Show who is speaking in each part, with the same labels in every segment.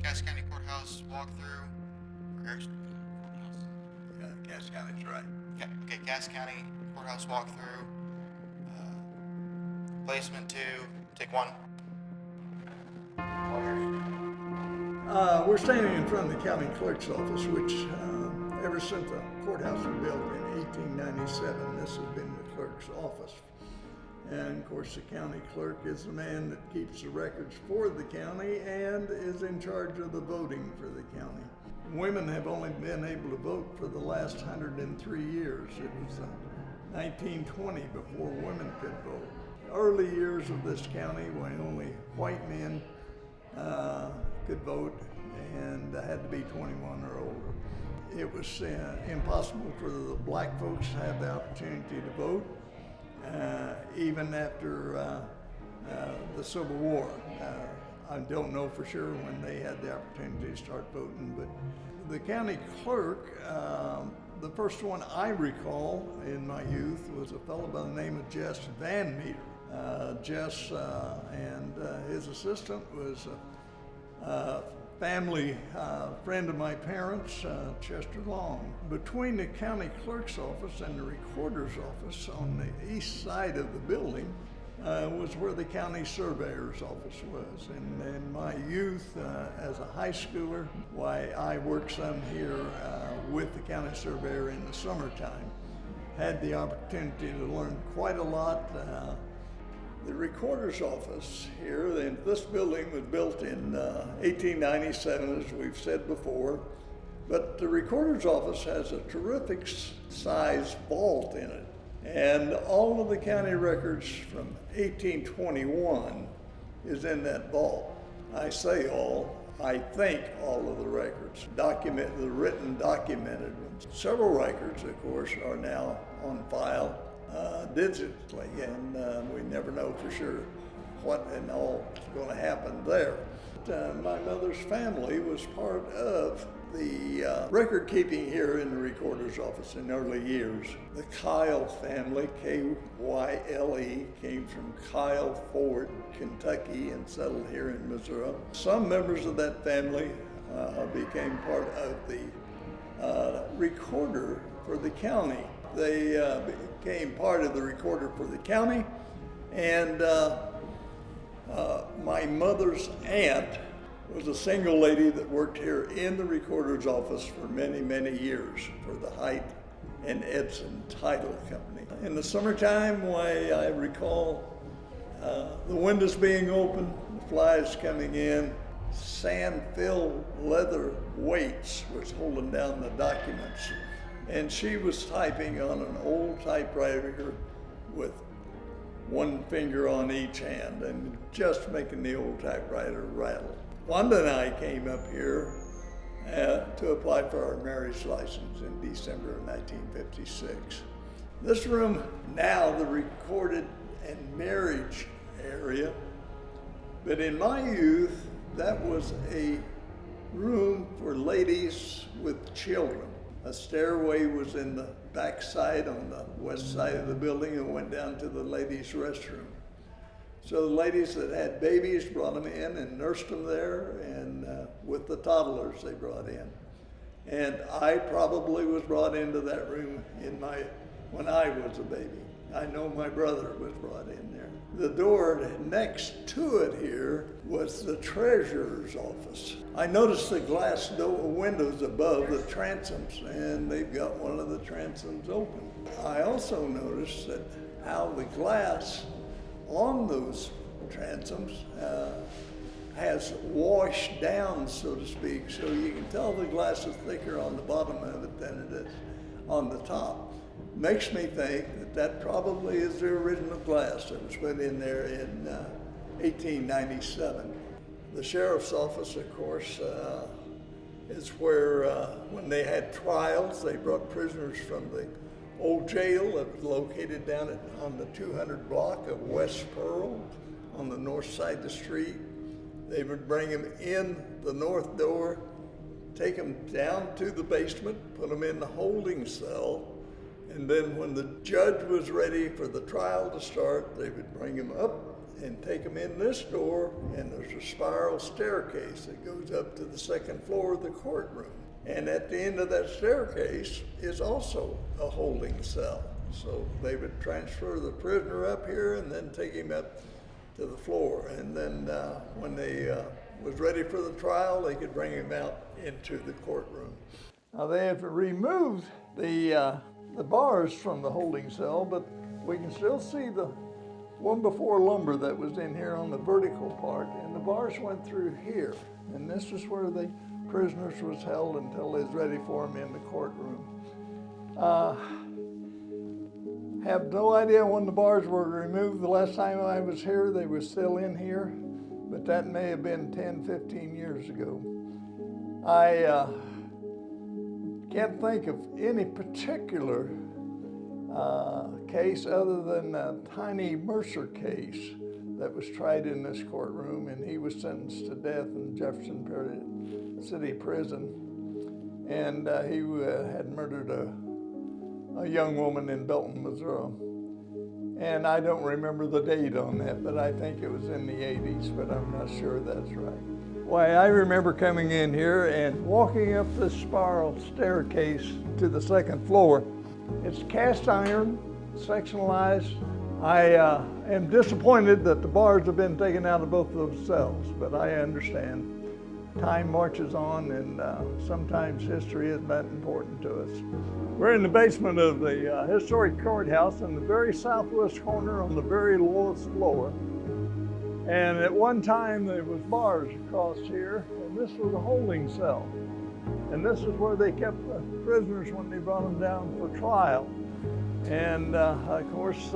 Speaker 1: Cass County Courthouse walkthrough.
Speaker 2: Yeah, Cass County's right.
Speaker 1: Okay, Cass County Courthouse walkthrough. Placement 2, take 1.
Speaker 2: We're standing in front of the county clerk's office, which ever since the courthouse was built in 1897, this has been the clerk's office. And of course, the county clerk is the man that keeps the records for the county and is in charge of the voting for the county. Women have only been able to vote for the last 103 years. It was 1920 before women could vote. Early years of this county, when only white men could vote and had to be 21 or older. It was impossible for the black folks to have the opportunity to vote, even after the Civil War. I don't know for sure when they had the opportunity to start voting, but the county clerk, the first one I recall in my youth was a fellow by the name of Jess Van Meter. Jess and his assistant was a family friend of my parents, Chester Long. Between the county clerk's office and the recorder's office on the east side of the building was where the county surveyor's office was. And in my youth, as a high schooler, why I worked some here with the county surveyor in the summertime. Had the opportunity to learn quite a lot. The recorder's office here, this building was built in 1897, as we've said before, but the recorder's office has a terrific size vault in it. And all of the county records from 1821 is in that vault. I say all, I think all of the records, the written documented ones. Several records, of course, are now on file digitally, and we never know for sure what and all is going to happen there. My mother's family was part of the record keeping here in the recorder's office in early years. The Kyle family, K-Y-L-E, came from Kyle Ford, Kentucky, and settled here in Missouri. Some members of that family became part of the recorder for the county. They became part of the recorder for the county, and my mother's aunt was a single lady that worked here in the recorder's office for many, many years for the Height and Edson Title Company. In the summertime, why I recall the windows being open, the flies coming in, sand-filled leather weights was holding down the documents. And she was typing on an old typewriter with one finger on each hand and just making the old typewriter rattle. Wanda and I came up here to apply for our marriage license in December of 1956. This room, now the recorded and marriage area, but in my youth, that was a room for ladies with children. A stairway was in the back side on the west side of the building and went down to the ladies' restroom. So the ladies that had babies brought them in and nursed them there, and with the toddlers they brought in. And I probably was brought into that room when I was a baby. I know my brother was brought in there. The door next to it here was the treasurer's office. I noticed the glass windows above the transoms, and they've got one of the transoms open. I also noticed that how the glass on those transoms has washed down, so to speak, so you can tell the glass is thicker on the bottom of it than it is on the top. Makes me think that probably is the original glass that was put in there in 1897. The sheriff's office, of course, is where when they had trials, they brought prisoners from the old jail that was located down on the 200 block of West Pearl on the north side of the street. They would bring them in the north door, take them down to the basement, put them in the holding cell, and then when the judge was ready for the trial to start, they would bring them up and take them in this door, and there's a spiral staircase that goes up to the second floor of the courtroom. And at the end of that staircase is also a holding cell. So they would transfer the prisoner up here and then take him up to the floor. And then when they was ready for the trial, they could bring him out into the courtroom. Now they have removed the bars from the holding cell, but we can still see the one before lumber that was in here on the vertical part, and the bars went through here. And this is where the prisoners was held until they was ready for them in the courtroom. Have no idea when the bars were removed. The last time I was here, they were still in here, but that may have been 10, 15 years ago. I can't think of any particular case other than a Tiny Mercer case that was tried in this courtroom, and he was sentenced to death in Jefferson City Prison. And he had murdered a young woman in Belton, Missouri. And I don't remember the date on that, but I think it was in the 80s, but I'm not sure that's right. Why, I remember coming in here and walking up this spiral staircase to the second floor. It's cast iron, sectionalized. I am disappointed that the bars have been taken out of both of those cells, but I understand. Time marches on, and sometimes history isn't that important to us. We're in the basement of the Historic Courthouse in the very southwest corner on the very lowest floor. And at one time there was bars across here, and this was a holding cell. And this is where they kept the prisoners when they brought them down for trial. And of course,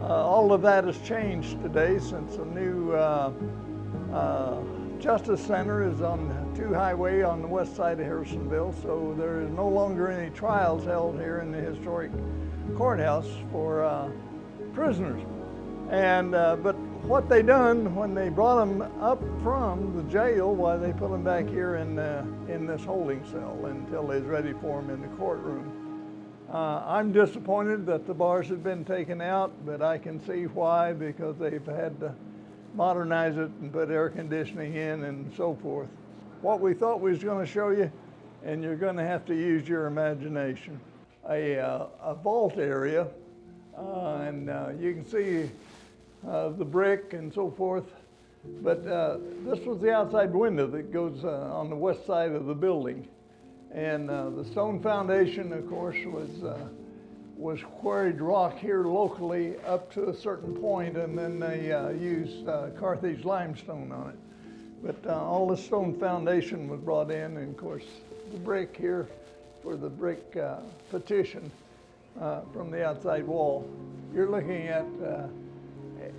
Speaker 2: all of that has changed today since the new Justice Center is on 2 Highway on the west side of Harrisonville, so there is no longer any trials held here in the Historic Courthouse for prisoners. And but what they done when they brought them up from the jail, why they put them back here in this holding cell until they was ready for them in the courtroom. I'm disappointed that the bars have been taken out, but I can see why, because they've had to modernize it and put air conditioning in and so forth. What we thought we was going to show you, and you're going to have to use your imagination. A vault area, and you can see the brick and so forth, but this was the outside window that goes on the west side of the building. And the stone foundation, of course, was quarried rock here locally up to a certain point, and then they used Carthage limestone on it. But all the stone foundation was brought in, and of course the brick here for the brick partition from the outside wall. You're looking at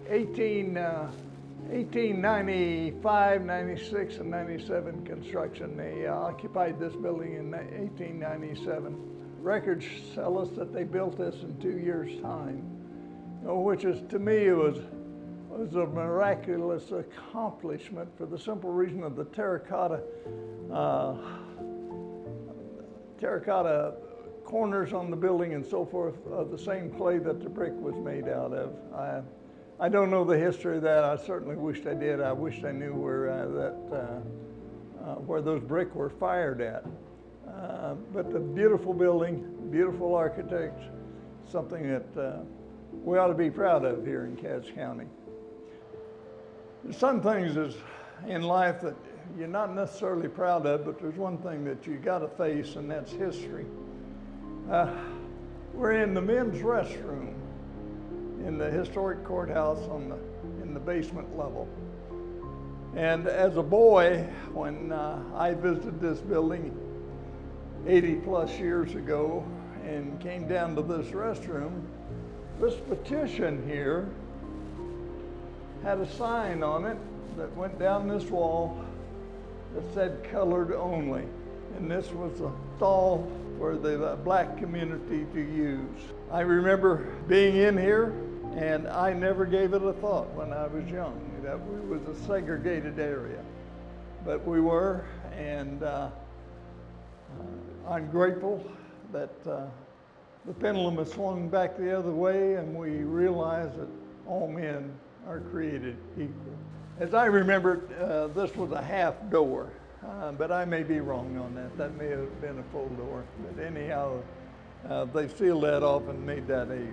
Speaker 2: 1895, 96, and 97 construction. They occupied this building in 1897. Records tell us that they built this in 2 years' time, which is, to me, it was a miraculous accomplishment for the simple reason of the terracotta corners on the building and so forth of the same clay that the brick was made out of. I don't know the history of that. I certainly wished I did. I wished I knew where those brick were fired at. But the beautiful building, beautiful architects, something that we ought to be proud of here in Cass County. There's some things in life that you're not necessarily proud of, but there's one thing that you got to face, and that's history. We're in the men's restroom in the Historic Courthouse in the basement level. And as a boy, when I visited this building 80 plus years ago and came down to this restroom, this petition here had a sign on it that went down this wall that said colored only. And this was a stall for the black community to use. I remember being in here, and I never gave it a thought when I was young, that we was a segregated area. But we were, and I'm grateful that the pendulum has swung back the other way, and we realize that all men are created equal. As I remember, this was a half door, but I may be wrong on that. That may have been a full door. But anyhow, they sealed that off and made that a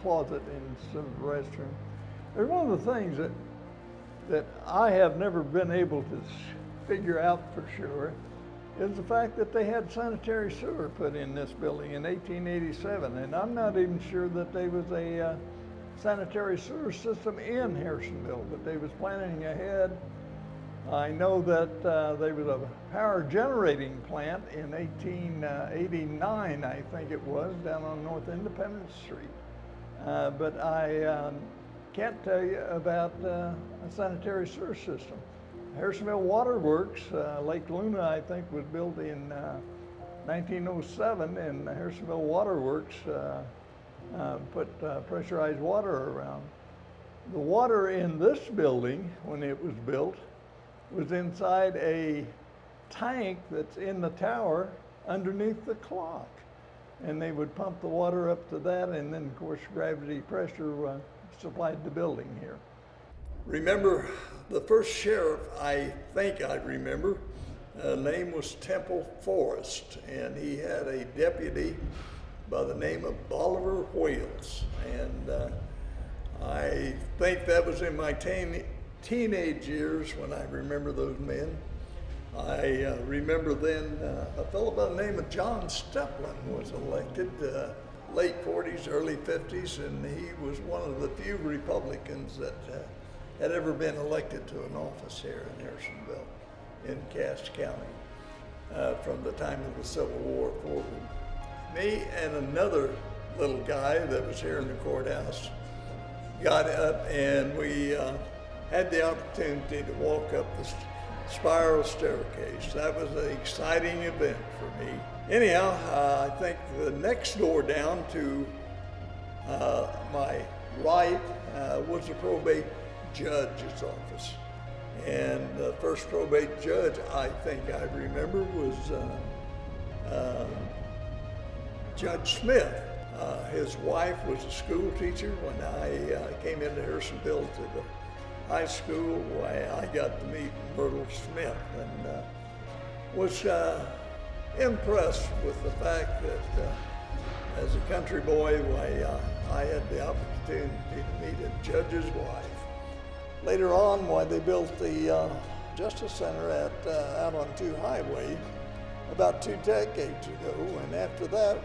Speaker 2: closet instead of the restroom. There's one of the things that I have never been able to figure out for sure is the fact that they had sanitary sewer put in this building in 1887, and I'm not even sure that there was a sanitary sewer system in Harrisonville, but they was planning ahead. I know that there was a power generating plant in 1889, I think it was, down on North Independence Street. But I can't tell you about a sanitary sewer system. Harrisonville Water Works, Lake Luna, I think, was built in 1907, and Harrisonville Water Works put pressurized water around. The water in this building, when it was built, was inside a tank that's in the tower underneath the clock. And they would pump the water up to that, and then, of course, gravity pressure supplied the building here. Remember, the first sheriff, I think I remember, name was Temple Forrest, and he had a deputy by the name of Bolivar Wales. And I think that was in my teenage years when I remember those men. I remember then a fellow by the name of John Steplin was elected, late 40s, early 50s, and he was one of the few Republicans that had ever been elected to an office here in Harrisonville, in Cass County, from the time of the Civil War forward. Me and another little guy that was here in the courthouse got up, and we had the opportunity to walk up the spiral staircase. That was an exciting event for me. Anyhow, I think the next door down to my right was the probate judge's office. And the first probate judge I think I remember was Judge Smith. His wife was a school teacher. When I came into Harrisonville to the high school, I got to meet Myrtle Smith and was impressed with the fact that as a country boy, I had the opportunity to meet a judge's wife. Later on, they built the Justice Center out on 2 Highway about 2 decades ago, and after that,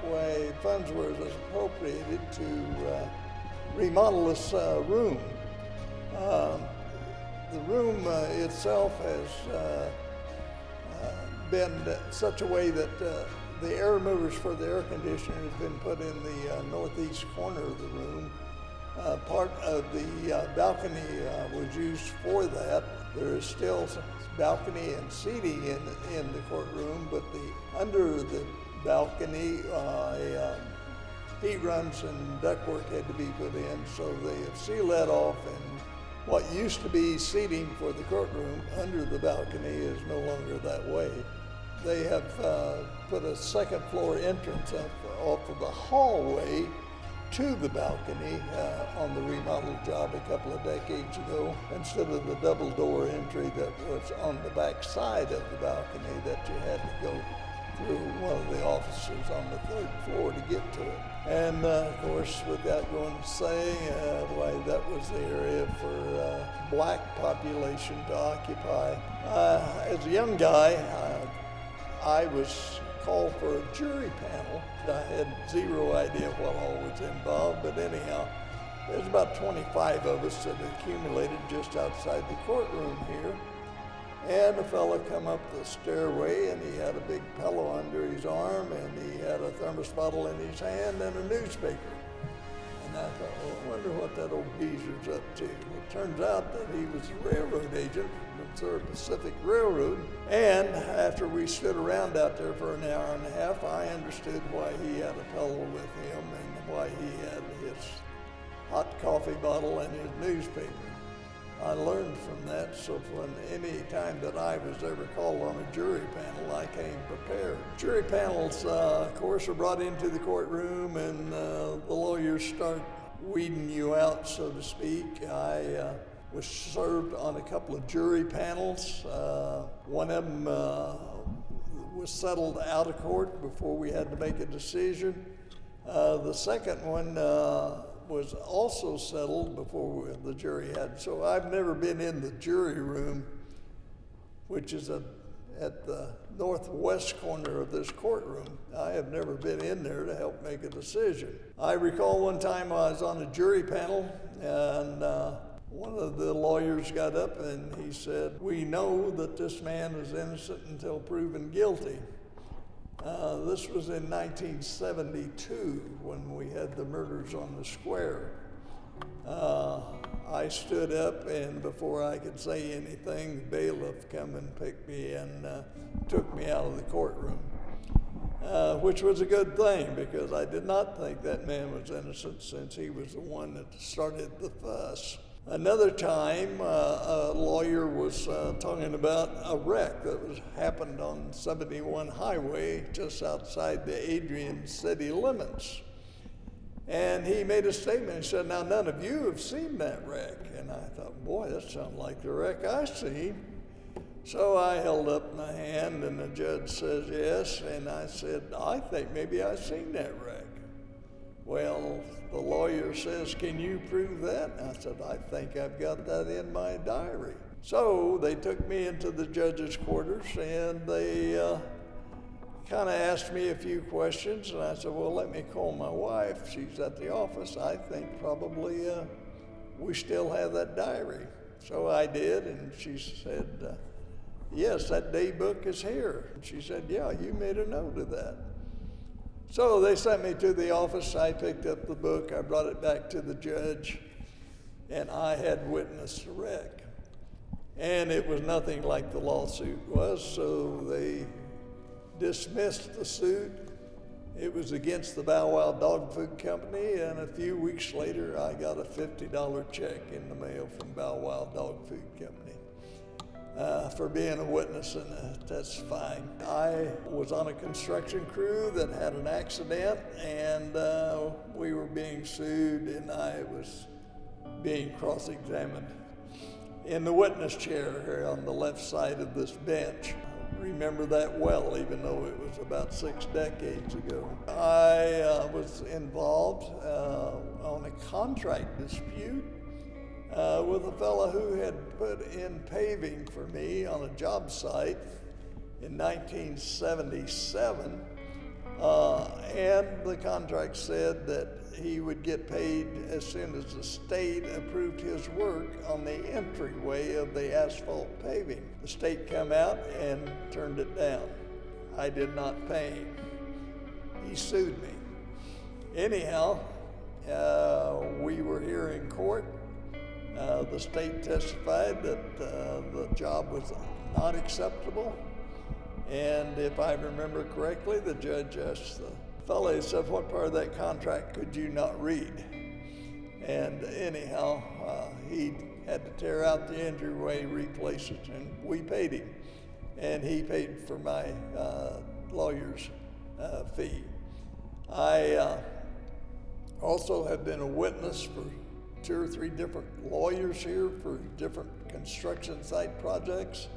Speaker 2: funds were appropriated to remodel this room. The room itself has been such a way that the air movers for the air conditioner has been put in the northeast corner of the room. Part of the balcony was used for that. There is still balcony and seating in the courtroom, but under the balcony, heat runs and ductwork had to be put in, so they have sealed that off, and what used to be seating for the courtroom under the balcony is no longer that way. They have put a second floor entrance off of the hallway to the balcony on the remodel job a couple of decades ago, instead of the double door entry that was on the back side of the balcony that you had to go through one of the offices on the 3rd floor to get to it. And of course, without going to say, that was the area for black population to occupy. As a young guy, I was called for a jury panel. I had zero idea what all was involved, but anyhow, there's about 25 of us that accumulated just outside the courtroom here. And a fella come up the stairway, and he had a big pillow under his arm, and he had a thermos bottle in his hand and a newspaper. And I thought, well, I wonder what that old geezer's up to. It turns out that he was a railroad agent from the Missouri Pacific Railroad. And after we stood around out there for an hour and a half, I understood why he had a pillow with him and why he had his hot coffee bottle and his newspaper. I learned from that, so when any time that I was ever called on a jury panel, I came prepared. Jury panels, of course, are brought into the courtroom, and the lawyers start weeding you out, so to speak. I was served on a couple of jury panels. One of them was settled out of court before we had to make a decision. The second one was also settled before the jury had. So I've never been in the jury room, which is at the northwest corner of this courtroom. I have never been in there to help make a decision. I recall one time I was on a jury panel, and one of the lawyers got up and he said, "We know that this man is innocent until proven guilty." This was in 1972 when we had the murders on the square. I stood up, and before I could say anything, the bailiff come and picked me and took me out of the courtroom, which was a good thing because I did not think that man was innocent since he was the one that started the fuss. Another time, a lawyer was talking about a wreck that happened on 71 Highway just outside the Adrian city limits. And he made a statement. He said, "Now, none of you have seen that wreck." And I thought, boy, that sounds like the wreck I seen. So I held up my hand, and the judge says, "Yes." And I said, "I think maybe I've seen that wreck." Well, the lawyer says, "Can you prove that?" And I said, "I think I've got that in my diary." So they took me into the judge's quarters, and they kind of asked me a few questions. And I said, "Well, let me call my wife. She's at the office. I think probably we still have that diary." So I did, and she said, "Yes, that day book is here." And she said, "Yeah, you made a note of that." So they sent me to the office. I picked up the book. I brought it back to the judge, and I had witnessed the wreck. And it was nothing like the lawsuit was, so they dismissed the suit. It was against the Bow Wow Dog Food Company, and a few weeks later, I got a $50 check in the mail from Bow Wow Dog Food Company. For being a witness and testifying. I was on a construction crew that had an accident, and we were being sued, and I was being cross-examined in the witness chair here on the left side of this bench. I remember that well, even though it was about 6 decades ago. I was involved on a contract dispute with a fellow who had put in paving for me on a job site in 1977, and the contract said that he would get paid as soon as the state approved his work on the entryway of the asphalt paving. The state came out and turned it down. I did not pay him. He sued me. Anyhow, we were here in court. The state testified that the job was not acceptable, and if I remember correctly, the judge asked the fellow, he said, "What part of that contract could you not read?" And anyhow, he had to tear out the entryway, replace it, and we paid him, and he paid for my lawyer's fee. I also have been a witness for 2 or 3 different lawyers here for different construction site projects.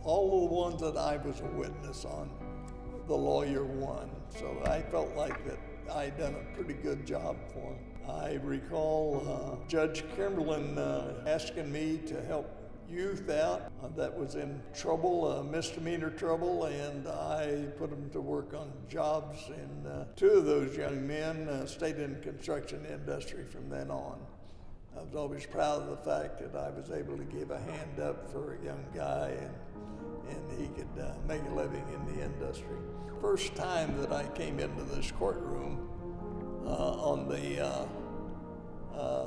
Speaker 2: All the ones that I was a witness on, the lawyer won. So I felt like that I'd done a pretty good job for him. I recall Judge Kimberlin asking me to help youth out that was in trouble, misdemeanor trouble, and I put them to work on jobs, and 2 of those young men stayed in the construction industry from then on. I was always proud of the fact that I was able to give a hand up for a young guy, and he could make a living in the industry. First time that I came into this courtroom, on the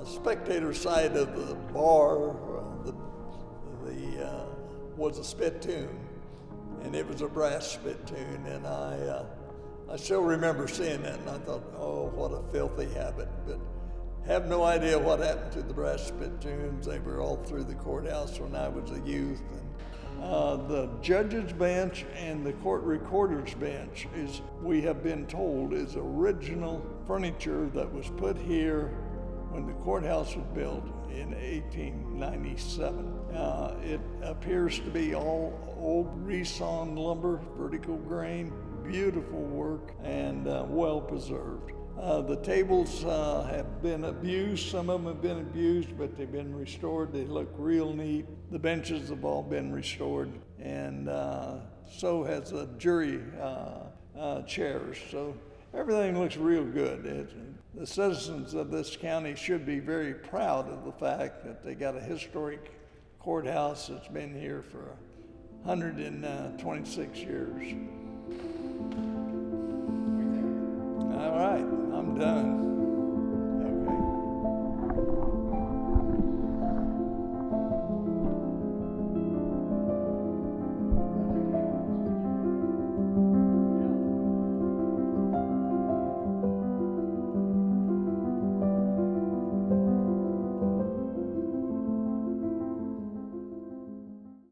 Speaker 2: spectator side of the bar, was a spittoon, and it was a brass spittoon, and I still remember seeing that, and I thought, oh, what a filthy habit. But have no idea what happened to the brass spittoons. They were all through the courthouse when I was a youth. And the judge's bench and the court recorder's bench we have been told, is original furniture that was put here when the courthouse was built in 1897. It appears to be all old resawn lumber, vertical grain, beautiful work, and well preserved. The tables have been abused. Some of them have been abused, but they've been restored. They look real neat. The benches have all been restored, and so has the jury chairs. So everything looks real good. The citizens of this county should be very proud of the fact that they got a historic courthouse that's been here for 126 years. All right, I'm done.